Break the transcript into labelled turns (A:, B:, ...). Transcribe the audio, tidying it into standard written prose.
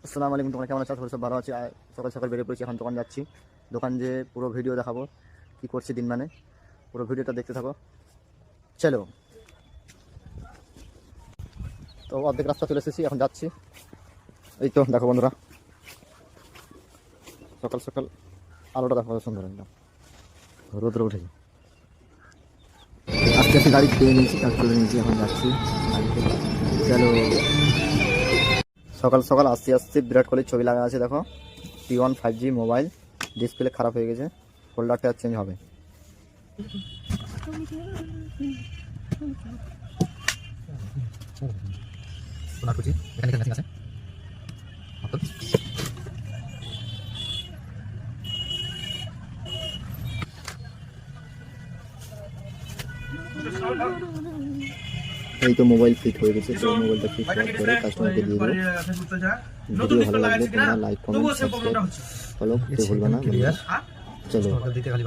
A: আসসালামু আলাইকুম, তোমরা কেমন আছো? সব ভালো আছি। সকাল সকাল বেরিয়ে পড়েছি, এখন দোকান যাচ্ছি। দোকান যে পুরো ভিডিও দেখাবো কি করছি দিন, মানে পুরো ভিডিওটা দেখতে থাকো। চলো, তো অর্ধেক রাস্তা চলে এসেছি, এখন যাচ্ছি। এই তো দেখো বন্ধুরা, সকাল সকাল আলোটা দেখো, সুন্দর একদম রোদ্র উঠেছে। আস্তে আস্তে গাড়ি পেয়ে নিয়েছি, কাজ করে নিয়েছি, এখন যাচ্ছি গাড়িতে। চলো, সকাল সকাল আসতে আসতে বিরাট কোহলির ছবি লাগা আছে দেখো। T1 5G মোবাইল, ডিসপ্লে খারাপ হয়ে গেছে, ফোল্ডারটা চেঞ্জ হবে। এই তো মোবাইল ফিট হয়ে গেছে, তো মোবাইলটা ফিট হওয়ার পরে কাস্টমারকে দিয়ে দেবো। ভিডিও ভালো লাগলে তোমরা লাইক কমেন্ট সাবস্ক্রাইব ফলো করতে ভুলবে না। চলো, ভিডিও